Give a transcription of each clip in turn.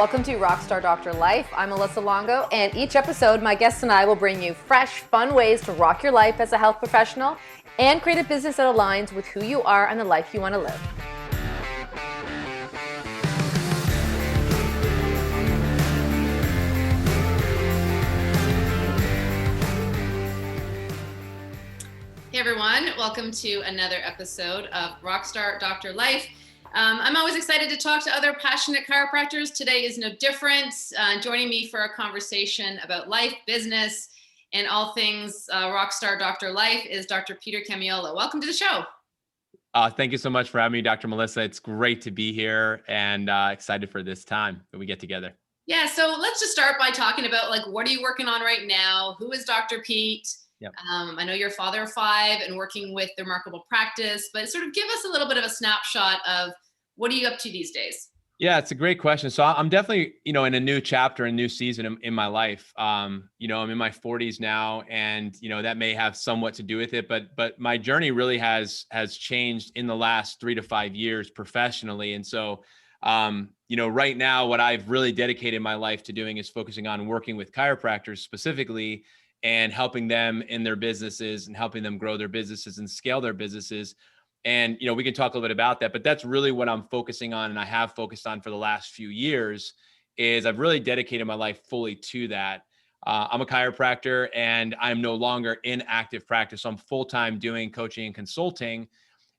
Welcome to Rockstar Doctor Life. I'm Melissa Longo, and each episode, my guests and I will bring you fresh, fun ways to rock your life as a health professional and create a business that aligns with who you are and the life you want to live. Hey everyone, welcome to another episode of Rockstar Doctor Life. I'm always excited to talk to other passionate chiropractors. Today is no different. Joining me for a conversation about life, business, and all things Rockstar Doctor Life is Dr. Peter Camiolo. Welcome to the show. Thank you so much for having me, Dr. Melissa. It's great to be here and excited for this time that we get together. Yeah, so let's just start by talking about what are you working on right now? Who is Dr. Pete? Yep. I know you're a father of 5 and working with the Remarkable Practice, but sort of give us a little bit of a snapshot of what are you up to these days? Yeah, it's a great question. So I'm definitely, in a new chapter, a new season in my life. I'm in my 40s now, and that may have somewhat to do with it, but my journey really has changed in the last 3 to 5 years professionally. And so, right now, what I've really dedicated my life to doing is focusing on working with chiropractors specifically and helping them in their businesses and helping them grow their businesses and scale their businesses. And, we can talk a little bit about that, but that's really what I'm focusing on. And I have focused on for the last few years is I've really dedicated my life fully to that. I'm a chiropractor and I'm no longer in active practice. So I'm full-time doing coaching and consulting.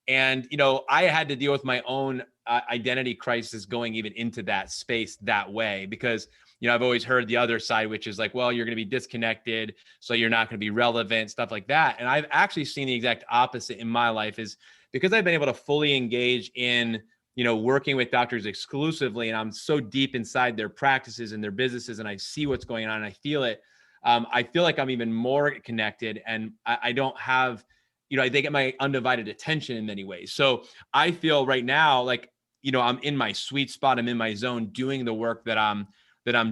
And, I had to deal with my own identity crisis going even into that space that way, because, I've always heard the other side, which is like, well, you're going to be disconnected, so you're not going to be relevant, stuff like that. And I've actually seen the exact opposite in my life, is because I've been able to fully engage in, working with doctors exclusively, and I'm so deep inside their practices and their businesses, and I see what's going on and I feel it. I feel like I'm even more connected, and I don't have, they get my undivided attention in many ways. So I feel right now like, I'm in my sweet spot. I'm in my zone doing the work that I'm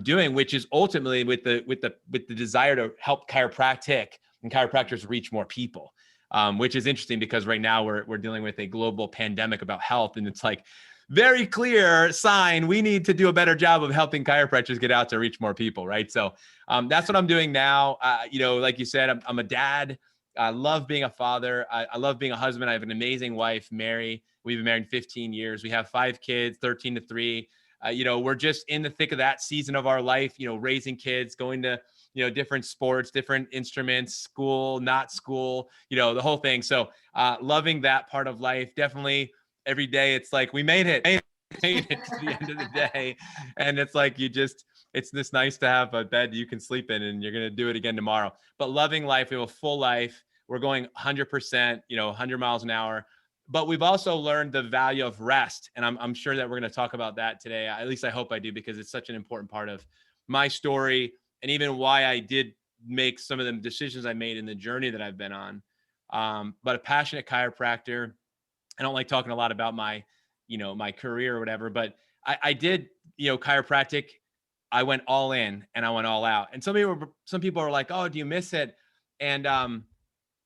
doing, which is ultimately with the desire to help chiropractic and chiropractors reach more people, which is interesting because right now we're dealing with a global pandemic about health, and it's like very clear sign we need to do a better job of helping chiropractors get out to reach more people, right? So that's what I'm doing now. Like you said, I'm a dad. I love being a father. I love being a husband. I have an amazing wife, Mary. We've been married 15 years. We have 5 kids, 13 to 3. We're just in the thick of that season of our life, raising kids, going to, different sports, different instruments, school, not school, the whole thing. So loving that part of life. Definitely every day it's like, we made it to the end of the day. And it's like, it's this nice to have a bed you can sleep in, and you're going to do it again tomorrow. But loving life, we have a full life. We're going 100%, 100 miles an hour. But we've also learned the value of rest. And I'm sure that we're going to talk about that today. At least I hope I do, because it's such an important part of my story and even why I did make some of the decisions I made in the journey that I've been on. But a passionate chiropractor. I don't like talking a lot about my, my career or whatever, but I did, chiropractic. I went all in and I went all out. And some people are like, oh, do you miss it? And,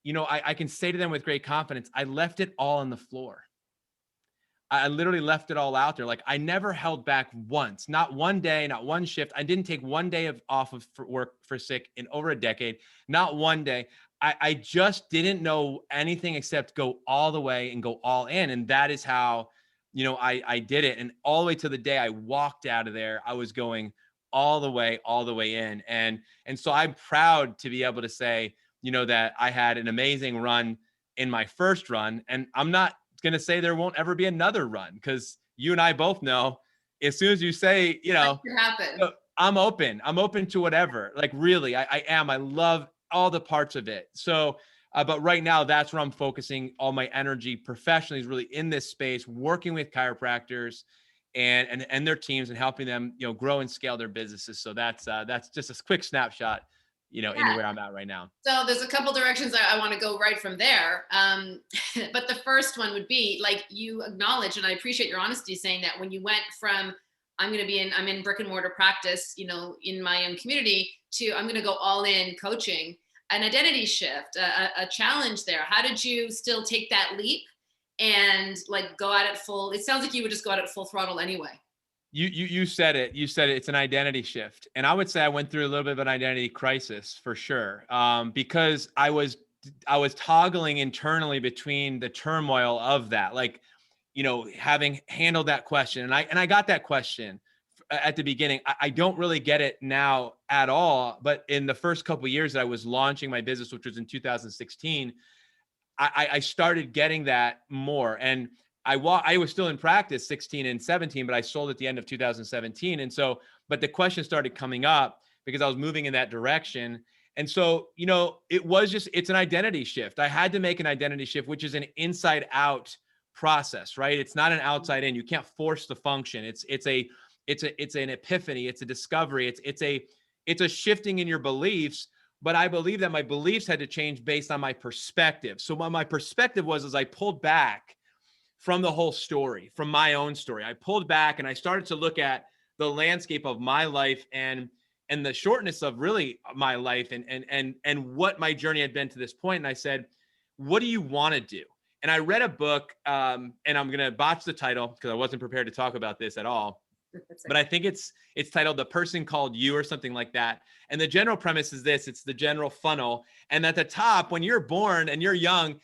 I can say to them with great confidence, I left it all on the floor. I literally left it all out there. Like, I never held back once, not one day, not one shift. I didn't take one day off of work for sick in over a decade, not one day. I just didn't know anything except go all the way and go all in. And that is how, I did it. And all the way to the day I walked out of there, I was going all the way in. And so I'm proud to be able to say, that I had an amazing run in my first run. And I'm not going to say there won't ever be another run, because you and I both know as soon as you say, I'm open to whatever, like really, I am. I love all the parts of it. So, but right now that's where I'm focusing all my energy professionally, is really in this space, working with chiropractors and their teams and helping them, grow and scale their businesses. So that's just a quick snapshot, into where I'm at right now. So there's a couple directions I want to go right from there. But the first one would be, like, you acknowledge, and I appreciate your honesty saying that when you went from, I'm in brick and mortar practice, in my own community, to I'm going to go all in coaching, an identity shift, a challenge there. How did you still take that leap and go at it full? It sounds like you would just go at it full throttle anyway. You said it. You said it. It's an identity shift, and I would say I went through a little bit of an identity crisis for sure, because I was toggling internally between the turmoil of that, like, having handled that question, and I got that question at the beginning. I don't really get it now at all, but in the first couple of years that I was launching my business, which was in 2016, I started getting that more. And I was still in practice 16 and 17, but I sold at the end of 2017. And so, but the question started coming up because I was moving in that direction. And so, it's an identity shift. I had to make an identity shift, which is an inside out process, right? It's not an outside in. You can't force the function. It's an epiphany. It's a discovery. It's a shifting in your beliefs. But I believe that my beliefs had to change based on my perspective. So what my perspective was, as I pulled back from the whole story, from my own story, I pulled back and I started to look at the landscape of my life and the shortness of really my life and what my journey had been to this point. And I said, what do you want to do? And I read a book, and I'm going to botch the title because I wasn't prepared to talk about this at all. But I think it's titled The Person Called You or something like that. And the general premise is this: it's the general funnel. And at the top, when you're born and you're young,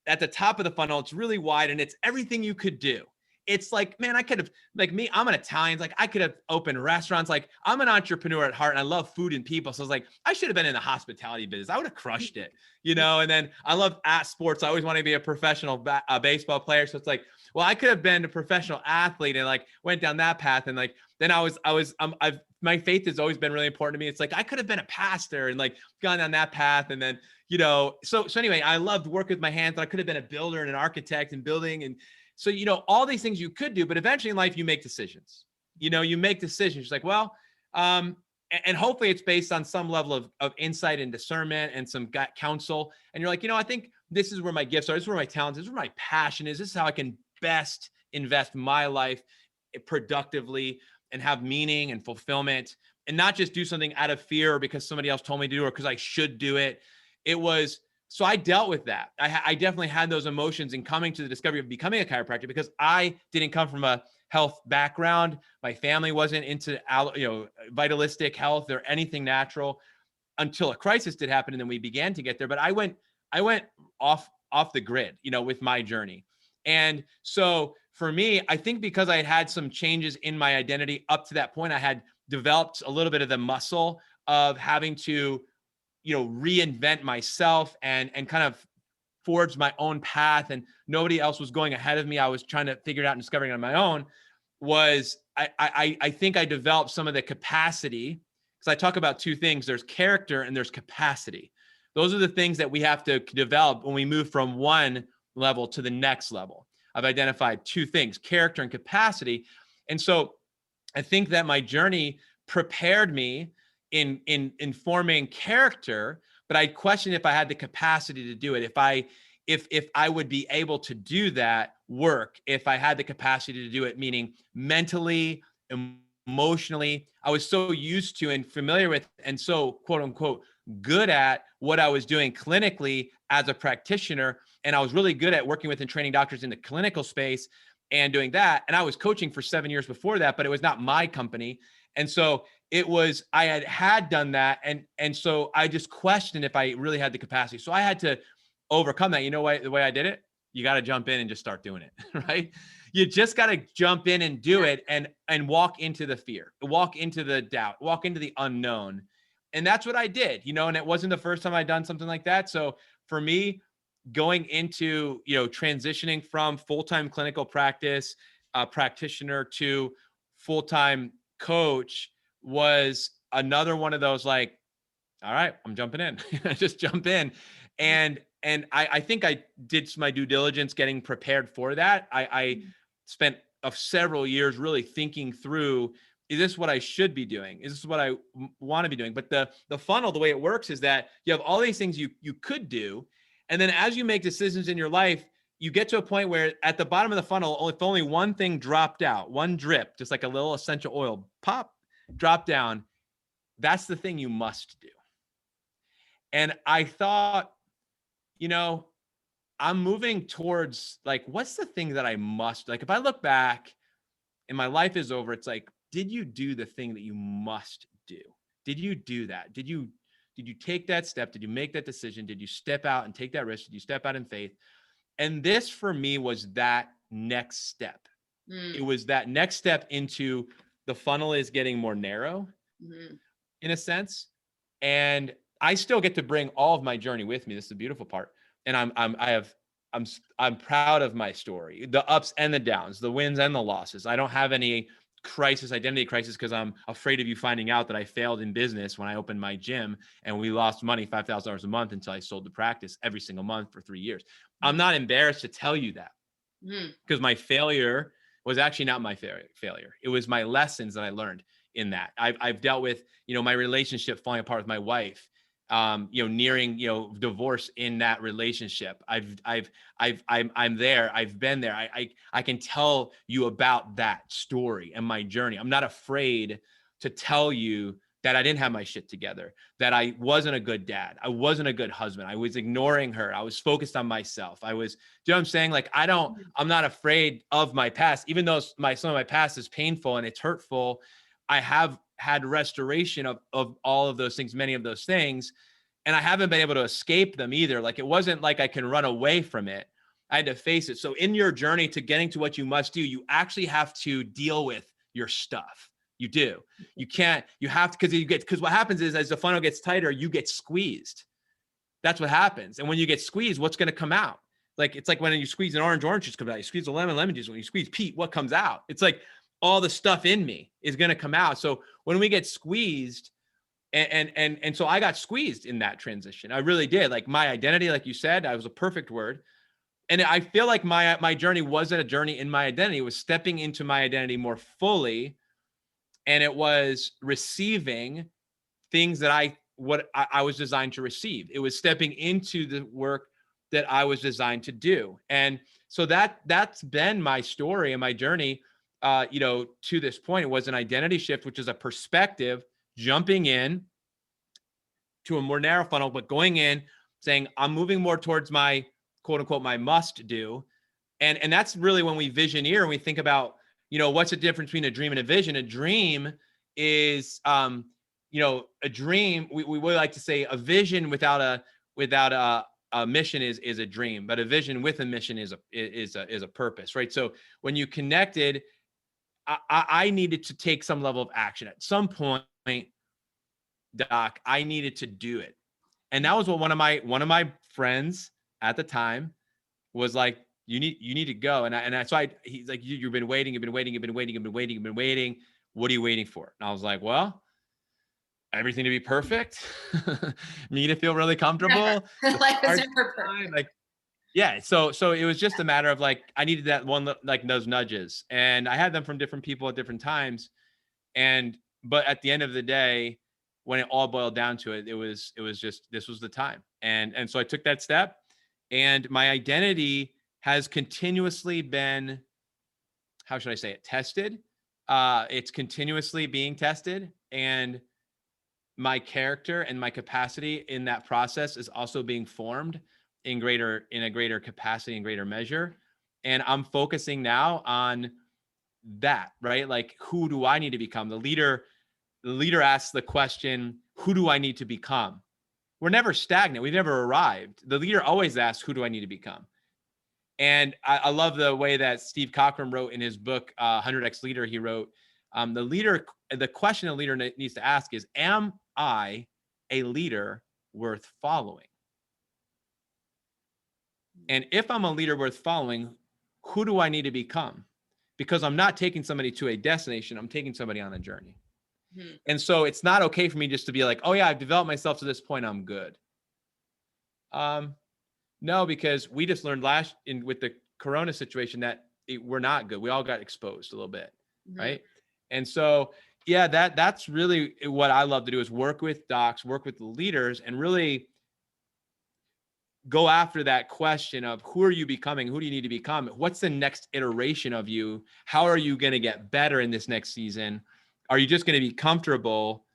at the top of the funnel, it's really wide and it's everything you could do. It's like, man, I could have, like me, I'm an Italian. Like I could have opened restaurants. Like I'm an entrepreneur at heart and I love food and people. So I was like, I should have been in the hospitality business. I would have crushed it, and then I love sports. I always want to be a professional baseball player. So it's like, well, I could have been a professional athlete and like went down that path. And like, then my faith has always been really important to me. It's like, I could have been a pastor and like gone down that path. And then, so anyway, I loved work with my hands. I could have been a builder and an architect and building. And so, all these things you could do, but eventually in life, you make decisions. You make decisions. It's like, well, and hopefully it's based on some level of insight and discernment and some gut counsel. And you're like, I think this is where my gifts are. This is where my talents, this is where my passion is. This is how I can best invest my life productively and have meaning and fulfillment, and not just do something out of fear or because somebody else told me to do or because I should do it. So I dealt with that. I definitely had those emotions in coming to the discovery of becoming a chiropractor because I didn't come from a health background. My family wasn't into, vitalistic health or anything natural until a crisis did happen. And then we began to get there. But I went off the grid, with my journey. And so for me, I think because I had some changes in my identity up to that point, I had developed a little bit of the muscle of having to, reinvent myself and kind of forge my own path, and nobody else was going ahead of me. I was trying to figure it out and discovering it on my own. I think I developed some of the capacity, because I talk about two things. There's character and there's capacity. Those are the things that we have to develop when we move from one level to the next level. I've identified two things: character and capacity. And so I think that my journey prepared me in forming character, but I questioned if I had the capacity to do it. If I would be able to do that work, if I had the capacity to do it, meaning mentally, emotionally. I was so used to and familiar with, and so quote unquote, good at what I was doing clinically as a practitioner. And I was really good at working with and training doctors in the clinical space and doing that. And I was coaching for 7 years before that, but it was not my company. And so I had done that. And so I just questioned if I really had the capacity. So I had to overcome that. The way I did it? You got to jump in and just start doing it, right? You just got to jump in and do it and walk into the fear, walk into the doubt, walk into the unknown. And that's what I did, and it wasn't the first time I'd done something like that. So for me, going into, transitioning from full-time clinical practice, practitioner to full-time coach was another one of those, like, all right, I'm jumping in, just jump in. And I think I did my due diligence getting prepared for that. I spent several years really thinking through, is this what I should be doing? Is this what I want to be doing? But the funnel, the way it works is that you have all these things you could do. And then as you make decisions in your life, you get to a point where at the bottom of the funnel, if only one thing dropped out, one drip, just like a little essential oil, pop, drop down, that's the thing you must do. And I thought, I'm moving towards, like, what's the thing that I must, like, if I look back and my life is over, it's like, did you do the thing that you must do? Did you do that? Did you take that step? Did you make that decision? Did you step out and take that risk? Did you step out in faith? And this for me was that next step. It was that next step into the funnel is getting more narrow in a sense. And I still get to bring all of my journey with me. This is the beautiful part. And I'm proud of my story, the ups and the downs, the wins and the losses. I don't have any identity crisis, because I'm afraid of you finding out that I failed in business when I opened my gym and we lost money, $5,000 a month, until I sold the practice every single month for 3 years. I'm not embarrassed to tell you that, because my failure was actually not my failure. It was my lessons that I learned in that. I've dealt with, my relationship falling apart with my wife, nearing, divorce in that relationship. I'm there. I've been there. I can tell you about that story and my journey. I'm not afraid to tell you that I didn't have my shit together, that I wasn't a good dad. I wasn't a good husband. I was ignoring her. I was focused on myself. Do you know what I'm saying? Like, I'm not afraid of my past, even though some of my past is painful and it's hurtful. I have had restoration of all of those things, many of those things. And I haven't been able to escape them either. Like, it wasn't like I can run away from it. I had to face it. So in your journey to getting to what you must do, you actually have to deal with your stuff. You do. You have to, because what happens is, as the funnel gets tighter, you get squeezed. That's what happens. And when you get squeezed, what's going to come out? Like, it's like when you squeeze an orange juice comes out. You squeeze a lemon juice. When you squeeze Pete, what comes out? It's like all the stuff in me is going to come out. So when we get squeezed, and so I got squeezed in that transition. I really did. Like, my identity, like you said, that was a perfect word. And I feel like my journey wasn't a journey in my identity. It was stepping into my identity more fully. And it was receiving things that I was designed to receive. It was stepping into the work that I was designed to do. And so that's been my story and my journey, to this point. It was an identity shift, which is a perspective, jumping in to a more narrow funnel, but going in saying, I'm moving more towards my quote unquote, my must do. And that's really when we visioneer and we think about, what's the difference between a dream and a vision? A dream is, a dream. We would like to say a vision without a mission is a dream, but a vision with a mission is a purpose, right? So when you connected, I needed to take some level of action at some point, Doc. I needed to do it, and that was what one of my friends at the time was like, you need to go. And so he's like, you've been waiting. What are you waiting for? And I was like, well, everything to be perfect, me to feel really comfortable. Life is never perfect. Like, yeah. So it was just a matter of like, I needed that one, like those nudges, and I had them from different people at different times. But at the end of the day, when it all boiled down to it, it was just, this was the time. And so I took that step, and my identity has continuously been, how should I say it, tested. It's continuously being tested, and my character and my capacity in that process is also being formed in a greater capacity and greater measure. And I'm focusing now on that, right? Like, who do I need to become? The leader asks the question, who do I need to become? We're never stagnant. We've never arrived. The leader always asks, who do I need to become? And I love the way that Steve Cochran wrote in his book, 100X Leader. He wrote, the question a leader needs to ask is, am I a leader worth following? And if I'm a leader worth following, who do I need to become? Because I'm not taking somebody to a destination. I'm taking somebody on a journey. Mm-hmm. And so it's not okay for me just to be like, oh yeah, I've developed myself to this point, I'm good. No, because we just learned with the Corona situation that we're not good. We all got exposed a little bit, mm-hmm. right? And so, yeah, that's really what I love to do, is work with docs, work with the leaders, and really go after that question of, who are you becoming? Who do you need to become? What's the next iteration of you? How are you going to get better in this next season? Are you just going to be comfortable?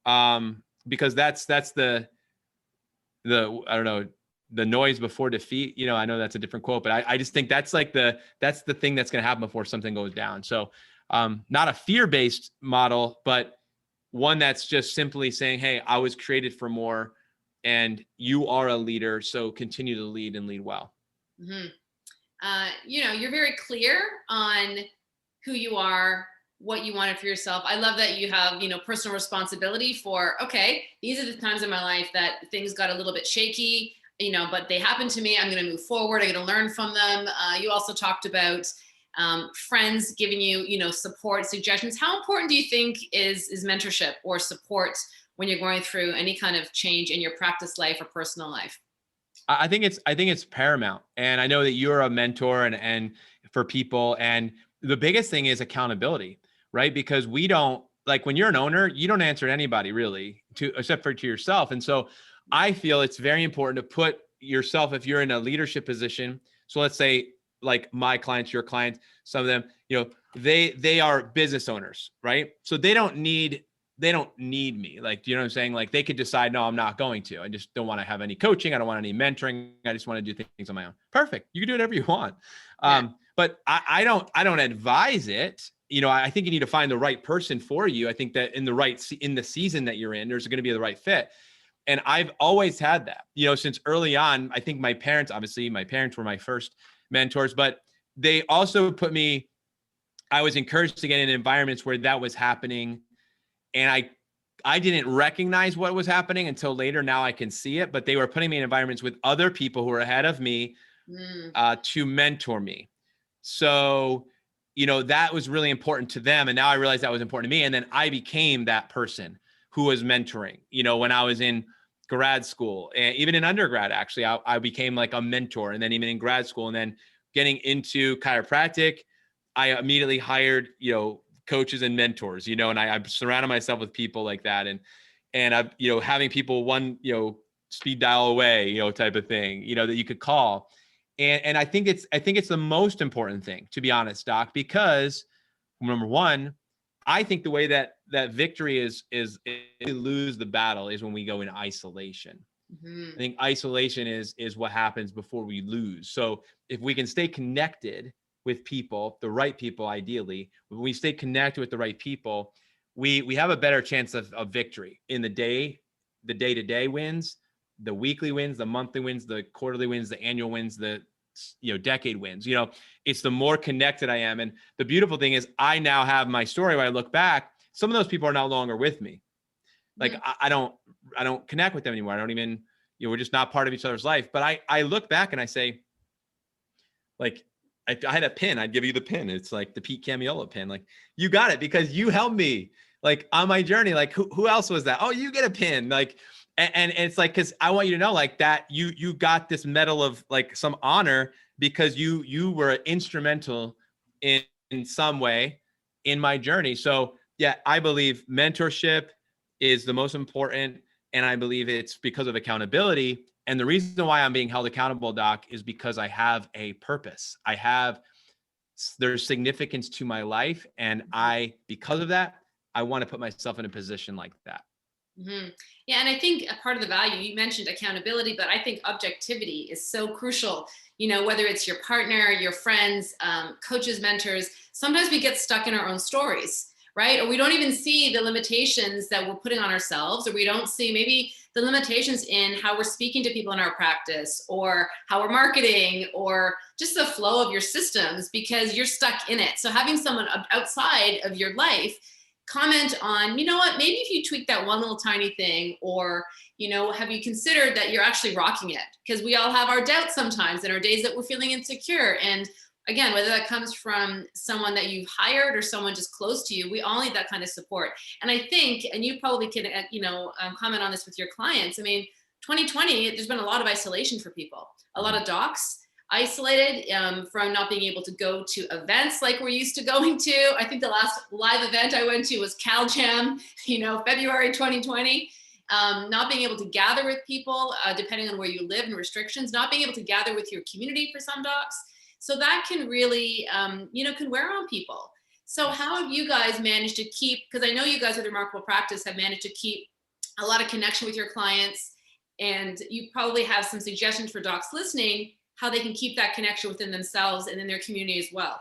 Because that's the I don't know, the noise before defeat. I know that's a different quote, but I just think that's the thing that's going to happen before something goes down. So not a fear-based model, but one that's just simply saying, hey, I was created for more and you are a leader. So continue to lead and lead well. Mm-hmm. You're very clear on who you are, what you wanted for yourself. I love that you have, personal responsibility for, okay, these are the times in my life that things got a little bit shaky, but they happened to me. I'm going to move forward. I'm going to learn from them. You also talked about friends giving you, support, suggestions. How important do you think is mentorship or support when you're going through any kind of change in your practice life or personal life? I think it's paramount. And I know that you're a mentor and for people. And the biggest thing is accountability, right? Because we don't, like, when you're an owner, you don't answer to anybody really, except for to yourself. And so I feel it's very important to put yourself, if you're in a leadership position. So let's say like my clients, your clients, some of them, they are business owners, right? So they don't need me. Like, you know what I'm saying? Like, they could decide, no, I'm not going to. I just don't want to have any coaching. I don't want any mentoring. I just want to do things on my own. Perfect. You can do whatever you want. Yeah. But I don't advise it. I think you need to find the right person for you. I think that in the season that you're in, there's going to be the right fit. And I've always had that, since early on. I think my parents were my first mentors, but they also I was encouraged to get in environments where that was happening. And I didn't recognize what was happening until later. Now I can see it, but they were putting me in environments with other people who were ahead of me to mentor me. So, that was really important to them. And now I realized that was important to me. And then I became that person who was mentoring, when I was in grad school and even in undergrad, actually, I became like a mentor. And then even in grad school and then getting into chiropractic, I immediately hired, coaches and mentors, and I surrounded myself with people like that. And I, having people one, speed dial away, type of thing, that you could call. And I think it's the most important thing, to be honest, Doc, because number one, I think the way that victory is we lose the battle is when we go in isolation. Mm-hmm. I think isolation is what happens before we lose. So if we can stay connected with people, the right people, ideally, when we stay connected with the right people, we have a better chance of victory in the day-to-day wins, the weekly wins, the monthly wins, the quarterly wins, the annual wins, the decade wins. It's the more connected I am. And the beautiful thing is I now have my story where I look back, some of those people are no longer with me. Like, I don't connect with them anymore. I don't even, we're just not part of each other's life. But I look back and I say, like, I had a pin. I'd give you the pin. It's like the Pete Camiolo pin. Like, you got it because you helped me, like, on my journey. Like, who else was that? Oh, you get a pin. Like, and it's like, because I want you to know, like, that you got this medal of, like, some honor because you were instrumental in some way in my journey. So yeah, I believe mentorship is the most important. And I believe it's because of accountability. And the reason why I'm being held accountable, Doc, is because I have a purpose. There's significance to my life. And because of that, I want to put myself in a position like that. Mm-hmm. Yeah. And I think a part of the value, you mentioned accountability, but I think objectivity is so crucial. Whether it's your partner, your friends, coaches, mentors, sometimes we get stuck in our own stories, right? Or we don't even see the limitations that we're putting on ourselves, or we don't see maybe the limitations in how we're speaking to people in our practice, or how we're marketing, or just the flow of your systems, because you're stuck in it. So having someone outside of your life comment on, what, maybe if you tweak that one little tiny thing, or, have you considered that you're actually rocking it? Because we all have our doubts sometimes and our days that we're feeling insecure. And again, whether that comes from someone that you've hired or someone just close to you, we all need that kind of support. And I think, and you probably can, comment on this with your clients. I mean, 2020, there's been a lot of isolation for people, a lot of docs isolated from not being able to go to events like we're used to going to. I think the last live event I went to was CalJam, February 2020. Not being able to gather with people, depending on where you live and restrictions, not being able to gather with your community for some docs. So that can really, can wear on people. So how have you guys managed to keep, because I know you guys with Remarkable Practice have managed to keep a lot of connection with your clients, and you probably have some suggestions for docs listening, how they can keep that connection within themselves and in their community as well.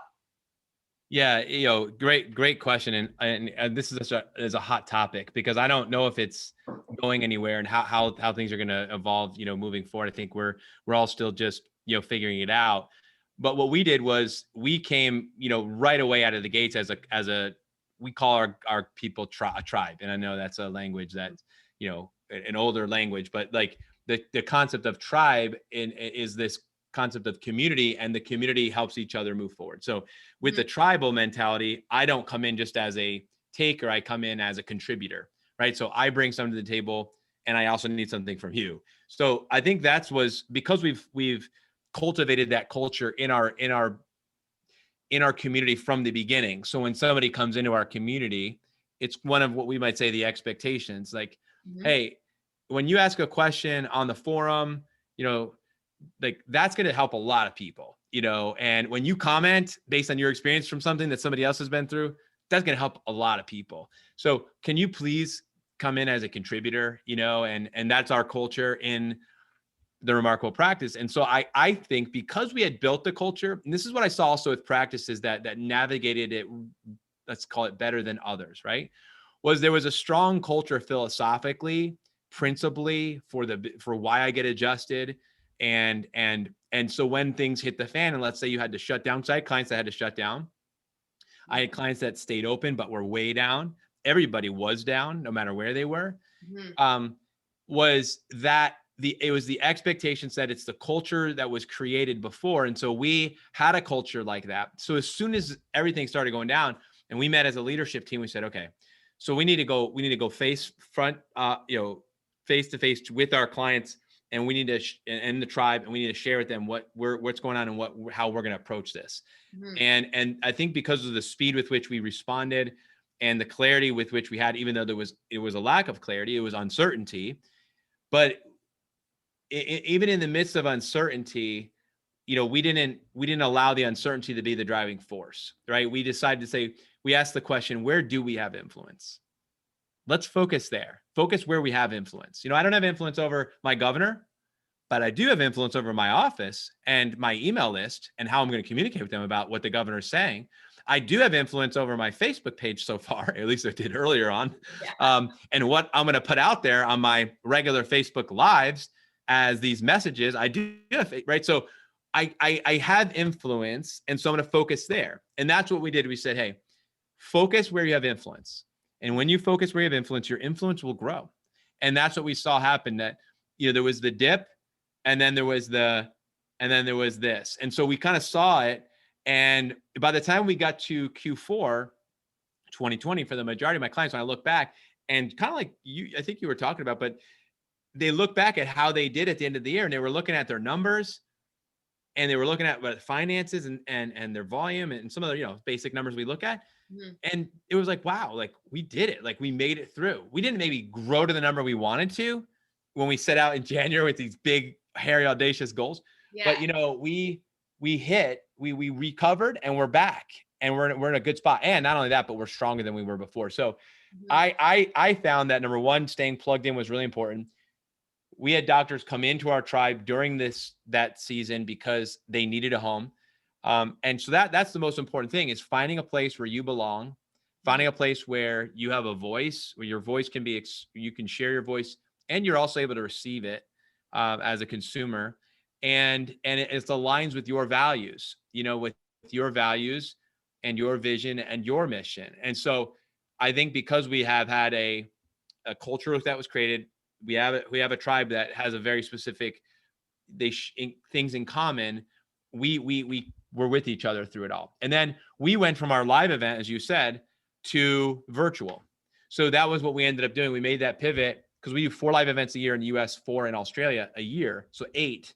Yeah, great question, and this is a hot topic because I don't know if it's going anywhere and how things are going to evolve, moving forward. I think we're all still just figuring it out. But what we did was we came right away out of the gates as a we call our people a tribe, and I know that's a language that's an older language, but like the concept of tribe is this concept of community, and the community helps each other move forward. So with the tribal mentality, I don't come in just as a taker, I come in as a contributor, right? So I bring something to the table, and I also need something from you. So I think was because we've cultivated that culture in our community from the beginning. So when somebody comes into our community, it's one of what we might say the expectations, like, hey, when you ask a question on the forum, like that's going to help a lot of people, and when you comment based on your experience from something that somebody else has been through, that's going to help a lot of people. So can you please come in as a contributor, and that's our culture in the Remarkable Practice. And so I think because we had built the culture, and this is what I saw also with practices that navigated it, let's call it better than others, right? Was there was a strong culture philosophically, principally for why I get adjusted. And so when things hit the fan, and let's say you had to shut down, because I had clients that had to shut down. I had clients that stayed open, but were way down. Everybody was down, no matter where they were. Was that it was the expectations that it's the culture that was created before. And so we had a culture like that. So as soon as everything started going down and we met as a leadership team, we said, okay, so we need to go face to face with our clients, and we need to and the tribe, and we need to share with them what's going on and how we're going to approach this. And I think because of the speed with which we responded and the clarity with which we had, even though it was a lack of clarity, it was uncertainty, but even in the midst of uncertainty, we didn't allow the uncertainty to be the driving force, right? We decided to say, we asked the question, where do we have influence? Let's focus there. Focus where we have influence. I don't have influence over my governor, but I do have influence over my office and my email list and how I'm going to communicate with them about what the governor is saying. I do have influence over my Facebook page so far, at least I did earlier on, and what I'm going to put out there on my regular Facebook lives as these messages. I do have, right? So I have influence, and so I'm going to focus there. And that's what we did. We said, hey, focus where you have influence. And when you focus where you have influence, your influence will grow. And that's what we saw happen, that, there was the dip, and then there was this. And so we kind of saw it. And by the time we got to Q4 2020, for the majority of my clients, when I look back, and kind of like I think you were talking about, but they look back at how they did at the end of the year, and they were looking at their numbers, and they were looking at what finances and their volume and some of the basic numbers we look at. And it was like, wow, like we did it. Like we made it through. We didn't maybe grow to the number we wanted to when we set out in January with these big, hairy, audacious goals. But we recovered, and we're back, and we're in a good spot. And not only that, but we're stronger than we were before. So I found that, number one, staying plugged in was really important. We had doctors come into our tribe during that season because they needed a home. And so that's the most important thing, is finding a place where you belong, finding a place where you have a voice, where your voice you can share your voice, and you're also able to receive it as a consumer. And it aligns with your values, with your values and your vision and your mission. And so I think because we have had a culture that was created, we have a tribe that has a very specific things in common. We were with each other through it all. And then we went from our live event, as you said, to virtual. So that was what we ended up doing. We made that pivot because we do 4 live events a year in the US, 4 in Australia a year. So 8.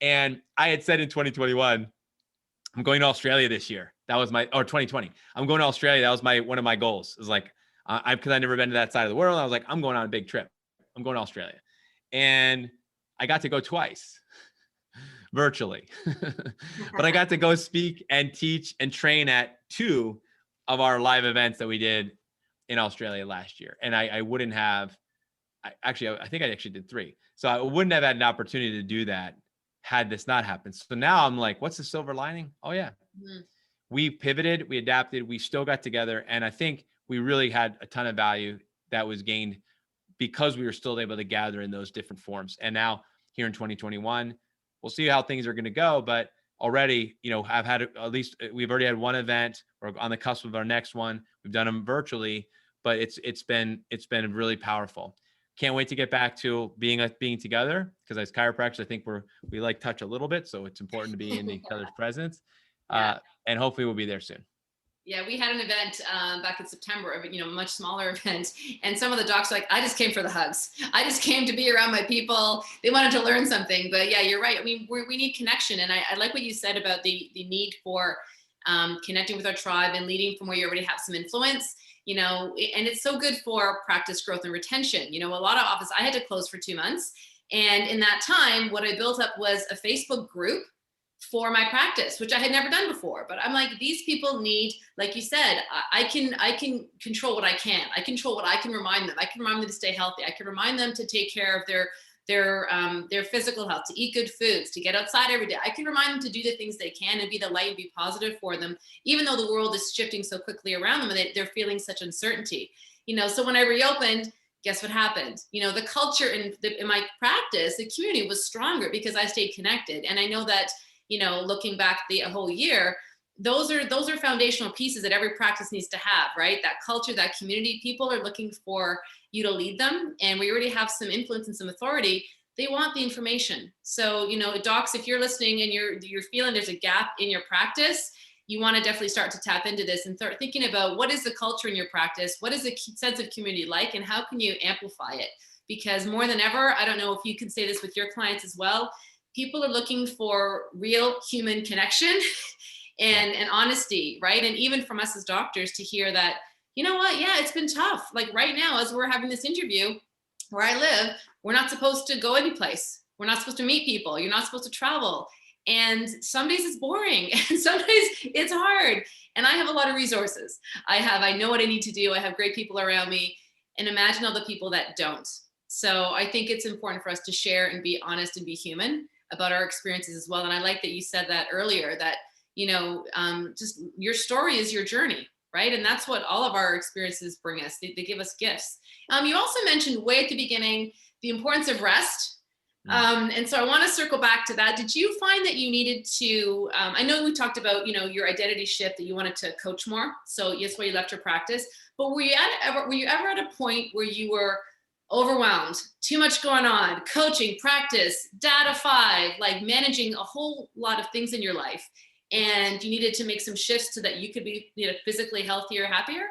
And I had said in 2021, I'm going to Australia this year. That was 2020. I'm going to Australia. That was one of my goals. It was like, because I'd never been to that side of the world. I was like, I'm going on a big trip. I'm going to Australia. And I got to go twice virtually, but I got to go speak and teach and train at 2 of our live events that we did in Australia last year. And I wouldn't have, I think I actually did 3. So I wouldn't have had an opportunity to do that had this not happened. So now I'm like, what's the silver lining? Oh yeah. we pivoted, we adapted, we still got together. And I think we really had a ton of value that was gained because we were still able to gather in those different forms. And now here in 2021, we'll see how things are going to go. But already, I've had we've already had one event. We're on the cusp of our next one. We've done them virtually, but it's been really powerful. Can't wait to get back to being together, because as chiropractors, I think we like touch a little bit. So it's important to be in each other's presence. And hopefully we'll be there soon. Yeah, we had an event back in September, a much smaller event. And some of the docs were like, I just came for the hugs. I just came to be around my people. They wanted to learn something. But yeah, you're right. I mean, we need connection. And I like what you said about the need for connecting with our tribe and leading from where you already have some influence. And it's so good for practice growth and retention. A lot of office, I had to close for 2 months. And in that time, what I built up was a Facebook group for my practice, which I had never done before. But I'm like, these people need, like you said, I can control what I can. I control what I can remind them. I can remind them to stay healthy. I can remind them to take care of their physical health, to eat good foods, to get outside every day. I can remind them to do the things they can and be the light and be positive for them, even though the world is shifting so quickly around them and they're feeling such uncertainty. So when I reopened, guess what happened? The culture in my practice, the community was stronger because I stayed connected. And I know that, looking back a whole year, those are foundational pieces that every practice needs to have, right? That culture, that community, people are looking for you to lead them. And we already have some influence and some authority. They want the information. So, docs, if you're listening and you're feeling there's a gap in your practice, you want to definitely start to tap into this and start thinking about what is the culture in your practice? What is the sense of community like? And how can you amplify it? Because more than ever, I don't know if you can say this with your clients as well, people are looking for real human connection and honesty, right? And even from us as doctors to hear that, you know what? Yeah, it's been tough. Like right now, as we're having this interview where I live, we're not supposed to go anyplace. We're not supposed to meet people. You're not supposed to travel. And some days it's boring and some days it's hard. And I have a lot of resources. I know what I need to do. I have great people around me, and imagine all the people that don't. So I think it's important for us to share and be honest and be human about our experiences as well. And I like that you said that earlier, that, just your story is your journey, right? And that's what all of our experiences bring us. They give us gifts. You also mentioned way at the beginning, the importance of rest. And so I want to circle back to that. Did you find that you needed to, I know we talked about, your identity shift, that you wanted to coach more. So that's why you left your practice, but were you ever at a point where you were overwhelmed, too much going on, coaching, practice, data 5, like managing a whole lot of things in your life, and you needed to make some shifts so that you could be physically healthier, happier?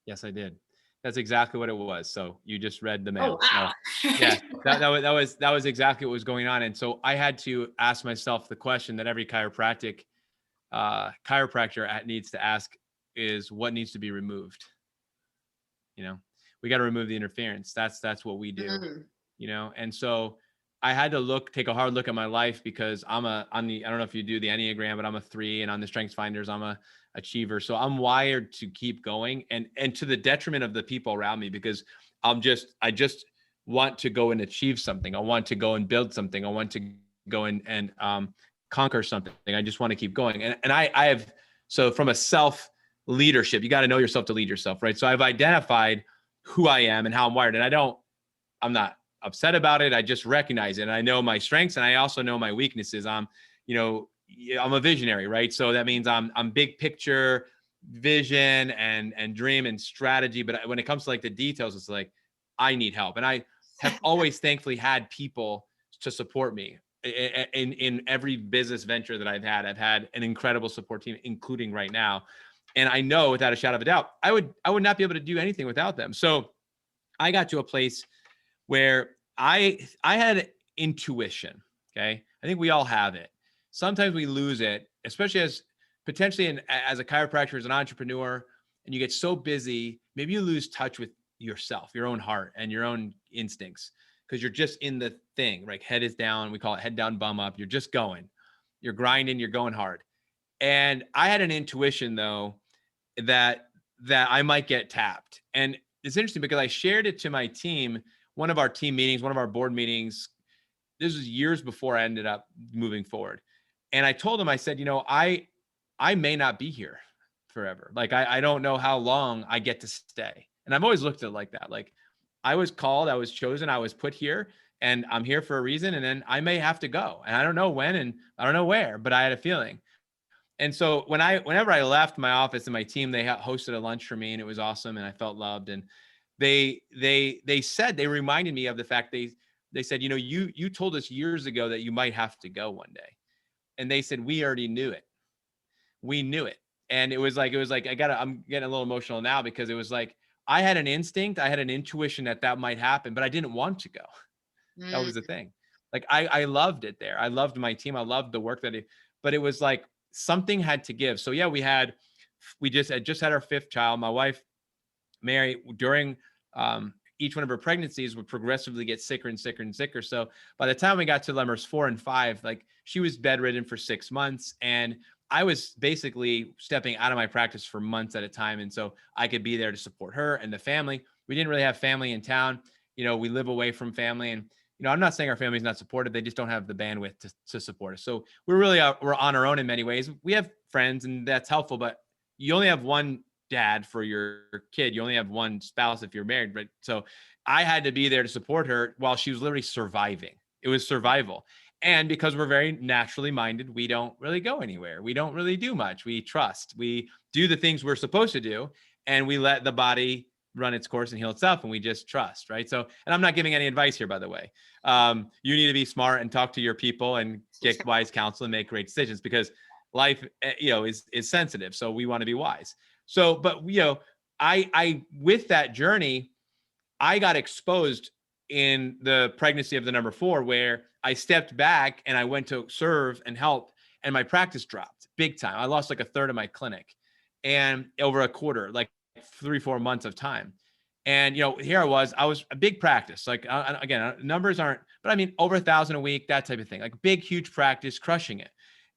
Yes, I did. That's exactly what it was. So you just read the mail. Oh, wow. So, yeah, that was exactly what was going on. And so I had to ask myself the question that every chiropractor needs to ask is, what needs to be removed? We got to remove the interference. That's what we do, And so I had to take a hard look at my life, because I don't know if you do the Enneagram, but I'm a 3, and on the Strengths Finders, I'm a achiever. So I'm wired to keep going, and to the detriment of the people around me, because I just want to go and achieve something. I want to go and build something. I want to go and conquer something. I just want to keep going. And I have, so from a self leadership, you got to know yourself to lead yourself, right? So I've identified who I am and how I'm wired. And I'm not upset about it. I just recognize it. And I know my strengths, and I also know my weaknesses. I'm a visionary, right? So that means I'm big picture vision and dream and strategy. But when it comes to like the details, it's like, I need help. And I have always thankfully had people to support me in every business venture that I've had an incredible support team, including right now. And I know without a shadow of a doubt, I would not be able to do anything without them. So I got to a place where I had intuition. Okay. I think we all have it. Sometimes we lose it, especially as potentially as a chiropractor, as an entrepreneur, and you get so busy, maybe you lose touch with yourself, your own heart and your own instincts, because you're just in the thing, right? Head is down. We call it head down, bum up. You're just going, you're grinding, you're going hard. And I had an intuition though, that I might get tapped. And it's interesting because I shared it to my team, one of our team meetings, one of our board meetings. This was years before I ended up moving forward. And I told them, I said, I may not be here. forever. Like, I don't know how long I get to stay. And I've always looked at it like that. Like, I was called, I was chosen, I was put here, and I'm here for a reason. And then I may have to go, and I don't know when, and I don't know where, but I had a feeling. And so whenever I left my office and my team, they hosted a lunch for me, and it was awesome, and I felt loved. And they reminded me of the fact they said, you told us years ago that you might have to go one day. And they said, we already knew it. We knew it. And it was like, I'm getting a little emotional now, because it was like, I had an instinct, I had an intuition that might happen, but I didn't want to go. That was the thing. Like, I loved it there. I loved my team. I loved the work but it was like something had to give. So yeah, we just had our 5th child. My wife, Mary, during each one of her pregnancies, would progressively get sicker and sicker and sicker. So by the time we got to numbers 4 and 5, like, she was bedridden for 6 months, and I was basically stepping out of my practice for months at a time. And so I could be there to support her and the family. We didn't really have family in town. We live away from family, and I'm not saying our family's not supportive. They just don't have the bandwidth to support us. So we're on our own in many ways. We have friends, and that's helpful, but you only have one dad for your kid. You only have one spouse if you're married, right? So I had to be there to support her while she was literally surviving. It was survival. And because we're very naturally minded, we don't really go anywhere. We don't really do much. We trust. We do the things we're supposed to do, and we let the body run its course and heal itself, and we just trust, right? So, and I'm not giving any advice here, by the way. You need to be smart and talk to your people and get wise counsel and make great decisions, because life, is sensitive. So we want to be wise. So, but I with that journey, I got exposed in the pregnancy of the number 4, where I stepped back and I went to serve and help, and my practice dropped big time. I lost like a third of my clinic, and over a quarter, like 3-4 months of time. And, here I was a big practice. Like, again, numbers aren't, but I mean, over 1,000 a week, that type of thing, like big, huge practice, crushing it.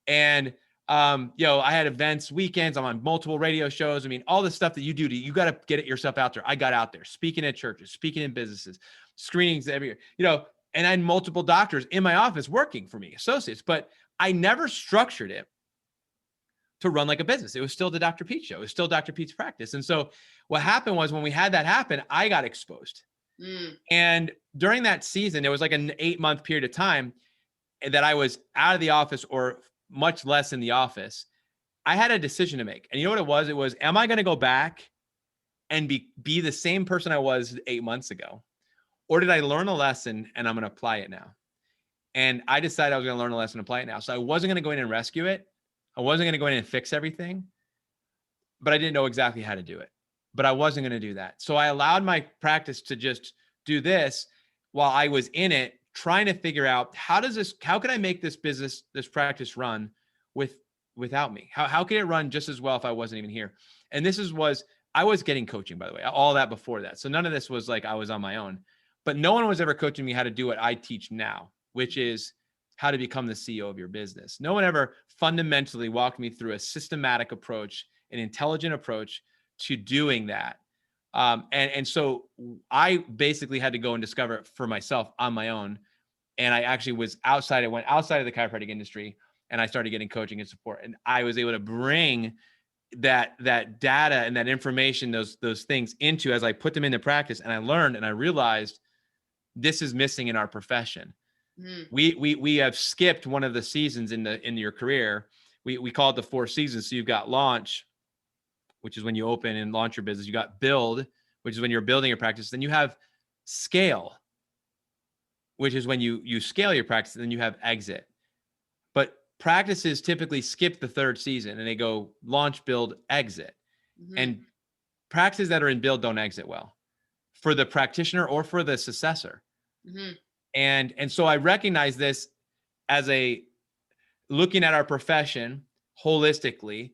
And, I had events, weekends, I'm on multiple radio shows. I mean, all the stuff that you do, you got to get it yourself out there. I got out there speaking at churches, speaking in businesses, screenings every year, and I had multiple doctors in my office working for me, associates, but I never structured it to run like a business. It was still the Dr. Pete show. It was still Dr. Pete's practice. And so what happened was, when we had that happen, I got exposed. And during that season, there was like an 8-month period of time that I was out of the office, or much less in the office. I had a decision to make. And you know what it was? It was, am I going to go back and be the same person I was 8 months ago? Or did I learn a lesson and I'm going to apply it now? And I decided I was going to learn a lesson and apply it now. So I wasn't going to go in and rescue it. I wasn't going to go in and fix everything, but I didn't know exactly how to do it. But I wasn't going to do that. So I allowed my practice to just do this while I was in it, trying to figure out how can I make this business, this practice run without me? How can it run just as well if I wasn't even here? And I was getting coaching, by the way, all that before that. So none of this was like I was on my own, but no one was ever coaching me how to do what I teach now, which is how to become the CEO of your business. No one ever fundamentally walked me through a systematic approach, an intelligent approach to doing that. And so I basically had to go and discover it for myself on my own. And I actually went outside of the chiropractic industry, and I started getting coaching and support. And I was able to bring that data and that information, those things into, as I put them into practice, and I learned and I realized this is missing in our profession. We have skipped one of the seasons in your career. We call it the 4 seasons. So you've got launch, which is when you open and launch your business. You got build, which is when you're building your practice. Then you have scale, which is when you scale your practice. And then you have exit. But practices typically skip the 3rd season and they go launch, build, exit. And practices that are in build don't exit well for the practitioner or for the successor. And so I recognize this as looking at our profession holistically,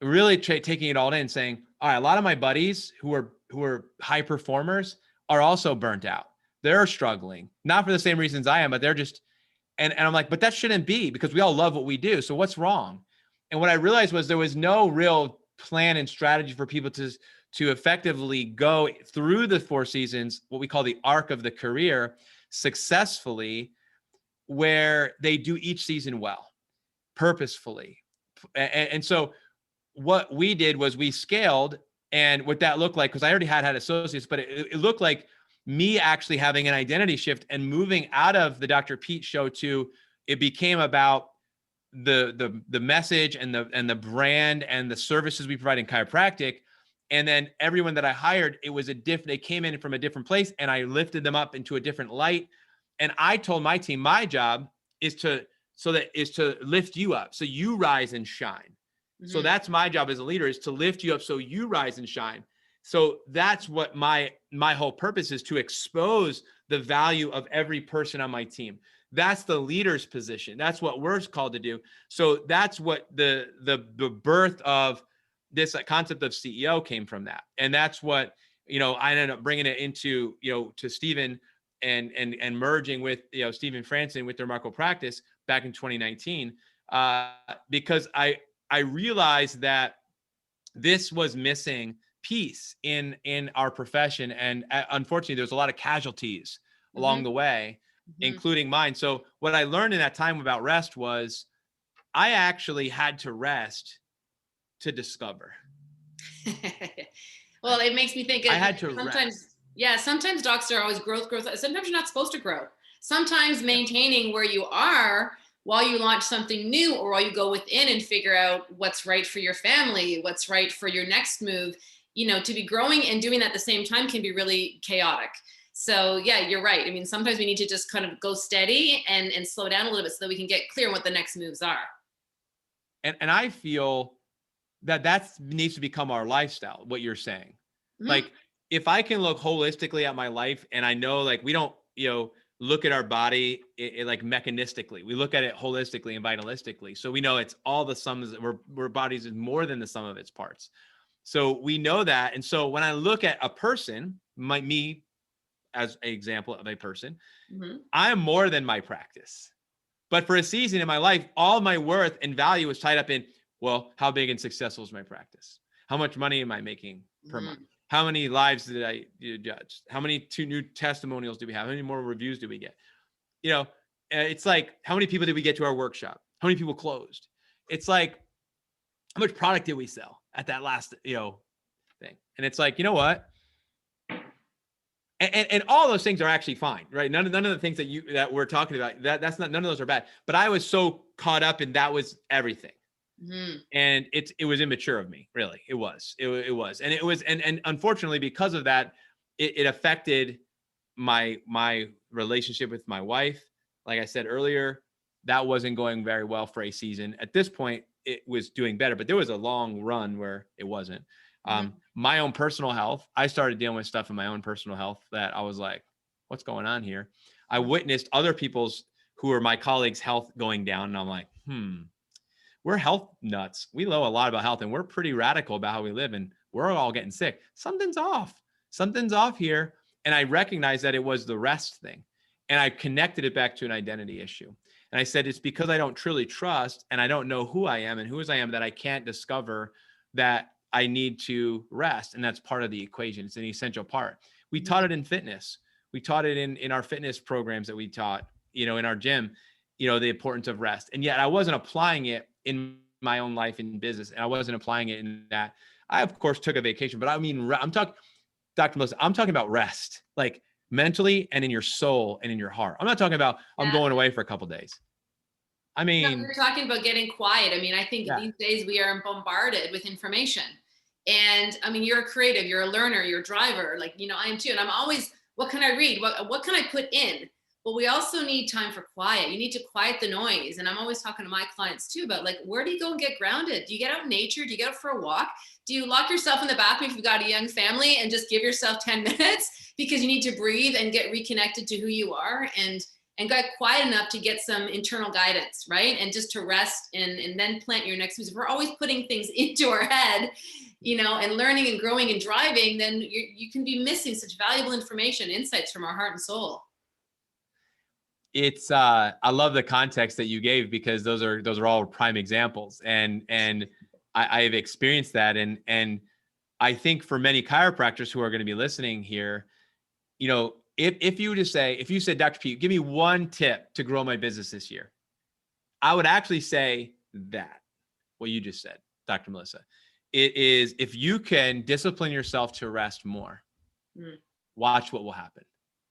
really taking it all in, saying, all right, a lot of my buddies who are high performers are also burnt out. They're struggling, not for the same reasons I am, but they're just, and I'm like, but that shouldn't be, because we all love what we do. So what's wrong? And what I realized was there was no real plan and strategy for people to effectively go through the 4 seasons, what we call the arc of the career, successfully, where they do each season well, purposefully. And so what we did was we scaled, and what that looked like, because I already had associates, but it looked like me actually having an identity shift and moving out of the Dr. Pete show to, it became about the message and the brand and the services we provide in chiropractic. And then everyone that I hired, they came in from a different place, and I lifted them up into a different light. And I told my team, my job is to lift you up so you rise and shine. So that's my job as a leader, is to lift you up so you rise and shine. So that's what my whole purpose is, to expose the value of every person on my team. That's the leader's position. That's what we're called to do. So that's what the birth of this concept of CEO came from that. And that's what, I ended up bringing it into, to Stephen and merging with, Stephen Franson with their Remarkable Practice back in 2019, because I realized that this was missing piece in our profession. And unfortunately, there's a lot of casualties along the way, including mine. So what I learned in that time about rest was I actually had to rest to discover. Well, it makes me think I had to sometimes rest. Yeah, sometimes docs are always growth. Sometimes you're not supposed to grow. Sometimes maintaining where you are while you launch something new, or while you go within and figure out what's right for your family, what's right for your next move, to be growing and doing that at the same time can be really chaotic. So yeah, you're right. I mean, sometimes we need to just kind of go steady and slow down a little bit so that we can get clear on what the next moves are. And I feel that needs to become our lifestyle, what you're saying. Like, if I can look holistically at my life, and I know, like, we don't, look at our body like mechanistically. We look at it holistically and vitalistically. So we know it's all the sums. Our bodies is more than the sum of its parts. So we know that. And so when I look at a person, me as an example of a person, I am more than my practice. But for a season in my life, all my worth and value was tied up in, well, how big and successful is my practice? How much money am I making per month? How many lives did I judge? How many new testimonials do we have? How many more reviews do we get? It's like, how many people did we get to our workshop? How many people closed? It's like, how much product did we sell at that last, thing? And it's like, you know what? And all those things are actually fine, right? None of the things that we're talking about, that's not, none of those are bad. But I was so caught up in that was everything. And it was immature of me, really. It was, and unfortunately, because of that, it affected my relationship with my wife. Like I said earlier, that wasn't going very well for a season. At this point, it was doing better, but there was a long run where it wasn't. My own personal health, I started dealing with stuff in my own personal health that I was like, what's going on here? I witnessed other people's, who are my colleagues' health going down. And I'm like, we're health nuts. We know a lot about health, and we're pretty radical about how we live, and we're all getting sick. Something's off here. And I recognized that it was the rest thing. And I connected it back to an identity issue. And I said, it's because I don't truly trust, and I don't know who I am and whose I am, that I can't discover that I need to rest. And that's part of the equation. It's an essential part. We taught it in fitness. We taught it in our fitness programs that we taught, in our gym, the importance of rest. And yet I wasn't applying it in my own life in business. And I wasn't applying it in that. I, of course, took a vacation, but I mean, I'm talking, Dr. Melissa, I'm talking about rest, like mentally and in your soul and in your heart. I'm not talking about, I'm going away for a couple of days. I mean, we're talking about getting quiet. I mean, I think these days we are bombarded with information. And I mean, you're a creative, you're a learner, you're a driver, like, I am too. And I'm always, what can I read? What can I put in? But we also need time for quiet. You need to quiet the noise. And I'm always talking to my clients too about, like, where do you go and get grounded? Do you get out in nature? Do you get out for a walk? Do you lock yourself in the bathroom if you've got a young family and just give yourself 10 minutes because you need to breathe and get reconnected to who you are and get quiet enough to get some internal guidance, right? And just to rest and then plant your next moves. If we're always putting things into our head, and learning and growing and driving, then you can be missing such valuable information, insights from our heart and soul. It's I love the context that you gave, because those are all prime examples, and I've experienced that, and I think for many chiropractors who are going to be listening here, if you said, Dr. Pete, give me one tip to grow my business this year, I would actually say that what you just said, Dr. Melissa. it is, if you can discipline yourself to rest more, watch what will happen.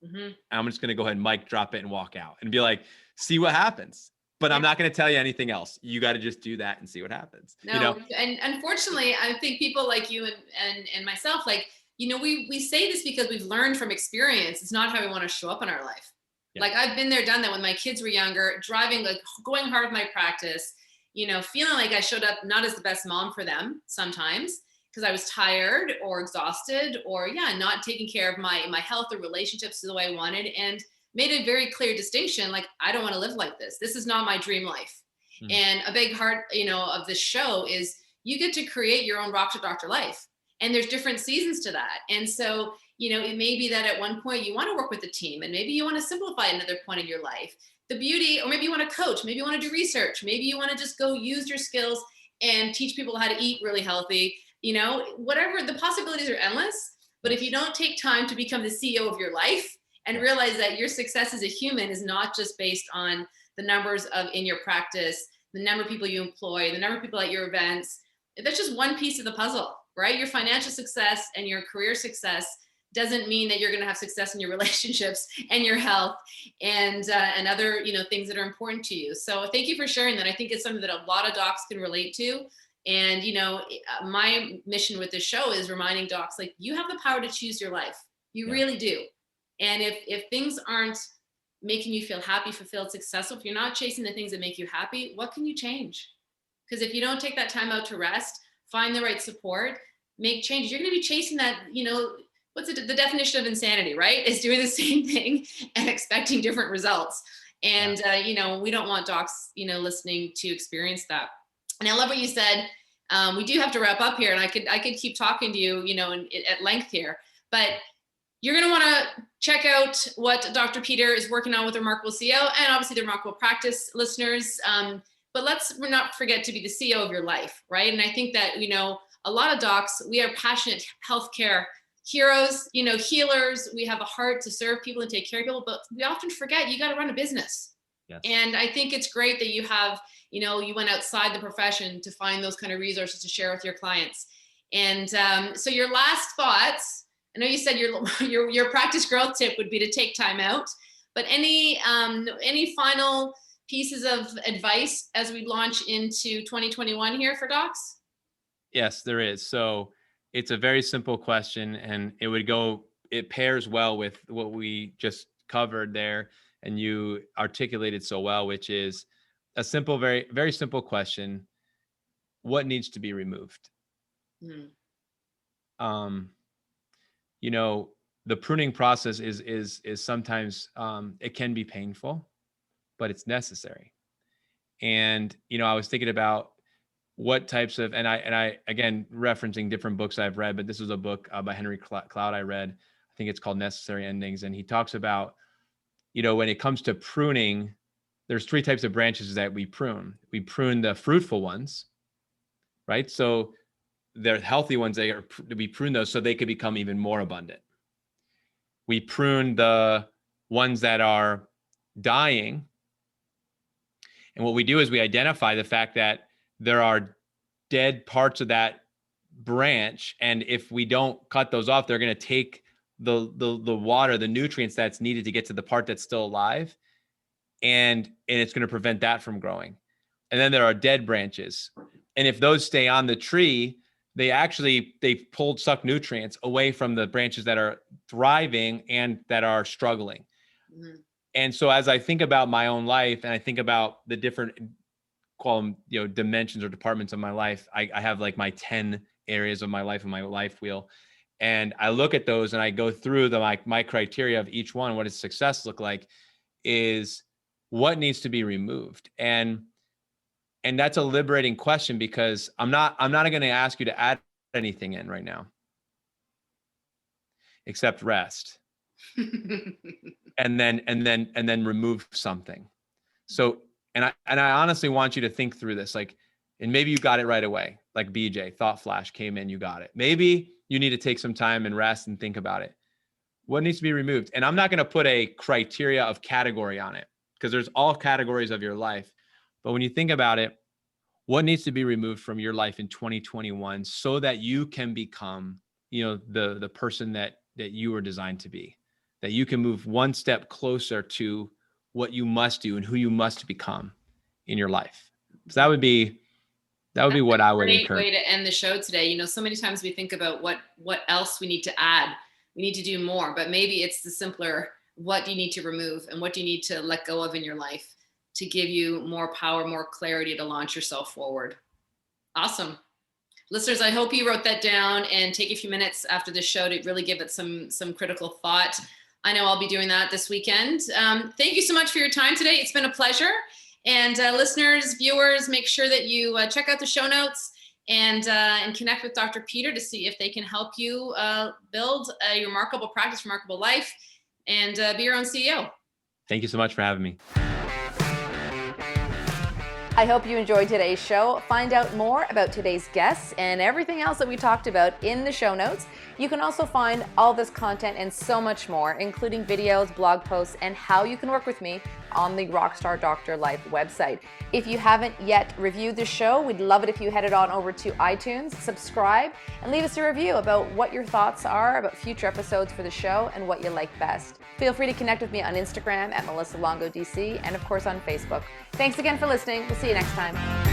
And I'm just going to go ahead and mic drop it and walk out and be like, see what happens. But I'm not going to tell you anything else. You got to just do that and see what happens. No, you know? And unfortunately, I think people like you and myself, like, you know, we say this because we've learned from experience. It's not how we want to show up in our life. Yeah. Like I've been there, done that when my kids were younger, driving, like going hard with my practice, you know, feeling like I showed up not as the best mom for them sometimes because I was tired or exhausted or not taking care of my health or relationships the way I wanted, and made a very clear distinction. Like, I don't want to live like this. This is not my dream life. And a big part, you know, of this show is you get to create your own rock to doctor life. And there's different seasons to that. And so, you know, it may be that at one point you want to work with a team, and maybe you want to simplify another point in your life. The beauty, or maybe you want to coach, maybe you want to do research, maybe you want to just go use your skills and teach people how to eat really healthy, you know, whatever, the possibilities are endless. But if you don't take time to become the CEO of your life and realize that your success as a human is not just based on the numbers in your practice, the number of people you employ, the number of people at your events, that's just one piece of the puzzle, right? Your financial success and your career success doesn't mean that you're going to have success in your relationships and your health and other, you know, things that are important to you. So thank you for sharing that. I think it's something that a lot of docs can relate to. And, you know, my mission with this show is reminding docs, like, you have the power to choose your life. You really do. And if things aren't making you feel happy, fulfilled, successful, if you're not chasing the things that make you happy, what can you change? Because if you don't take that time out to rest, find the right support, make changes, you're going to be chasing that, you know, what's the definition of insanity, right? Is doing the same thing and expecting different results. And, you know, we don't want docs, you know, listening to experience that. And I love what you said. We do have to wrap up here, and I could keep talking to you, you know, at length here, but you're going to want to check out what Dr. Peter is working on with Remarkable CEO and obviously the Remarkable Practice listeners. But let's not forget to be the CEO of your life, right? And I think that, you know, a lot of docs, we are passionate healthcare heroes, you know, healers. We have a heart to serve people and take care of people, but we often forget you got to run a business. Yes. And I think it's great that you have, you know, you went outside the profession to find those kind of resources to share with your clients. And so your last thoughts, I know you said your practice growth tip would be to take time out, but any final pieces of advice as we launch into 2021 here for docs? Yes, there is. So it's a very simple question, and it pairs well with what we just covered there, and you articulated so well, which is a simple, very, very simple question. What needs to be removed? You know, the pruning process is sometimes, it can be painful, but it's necessary. And, you know, I was thinking about what types of, and I, again, referencing different books I've read, but this was a book by Henry Cloud I read. I think it's called Necessary Endings. And he talks about, you know, when it comes to pruning, there's 3 types of branches that we prune. We prune the fruitful ones, right? So they're healthy ones, we prune those so they could become even more abundant. We prune the ones that are dying. And what we do is we identify the fact that there are dead parts of that branch. And if we don't cut those off, they're going to take the water, the nutrients that's needed to get to the part that's still alive. And it's going to prevent that from growing. And then there are dead branches. And if those stay on the tree, they've suck nutrients away from the branches that are thriving and that are struggling. Mm-hmm. And so as I think about my own life and I think about the different, call them, you know, dimensions or departments of my life, I have like my 10 areas of my life and my life wheel. And I look at those and I go through my criteria of each one. What does success look like is what needs to be removed. And that's a liberating question, because I'm not going to ask you to add anything in right now, except rest, and then remove something. So, and I honestly want you to think through this, like, and maybe you got it right away, like BJ, thought flash came in, you got it. Maybe you need to take some time and rest and think about it. What needs to be removed? And I'm not going to put a criteria of category on it, because there's all categories of your life. But when you think about it, what needs to be removed from your life in 2021 so that you can become, the person that you were designed to be, that you can move one step closer to what you must do and who you must become in your life. So that would be what I would encourage. Great way to end the show today. So many times we think about what else we need to add. We need to do more, but maybe it's the simpler, what do you need to remove and what do you need to let go of in your life to give you more power, more clarity to launch yourself forward. Awesome. Listeners, I hope you wrote that down and take a few minutes after this show to really give it some critical thought. I know I'll be doing that this weekend. Thank you so much for your time today. It's been a pleasure. And listeners, viewers, make sure that you check out the show notes and connect with Dr. Peter to see if they can help you build a remarkable practice, remarkable life, and be your own CEO. Thank you so much for having me. I hope you enjoyed today's show. Find out more about today's guests and everything else that we talked about in the show notes. You can also find all this content and so much more, including videos, blog posts, and how you can work with me on the Rockstar Doctor Life website. If you haven't yet reviewed the show, we'd love it if you headed on over to iTunes, subscribe, and leave us a review about what your thoughts are about future episodes for the show and what you like best. Feel free to connect with me on Instagram at Melissa Longo DC and of course on Facebook. Thanks again for listening. We'll see you next time.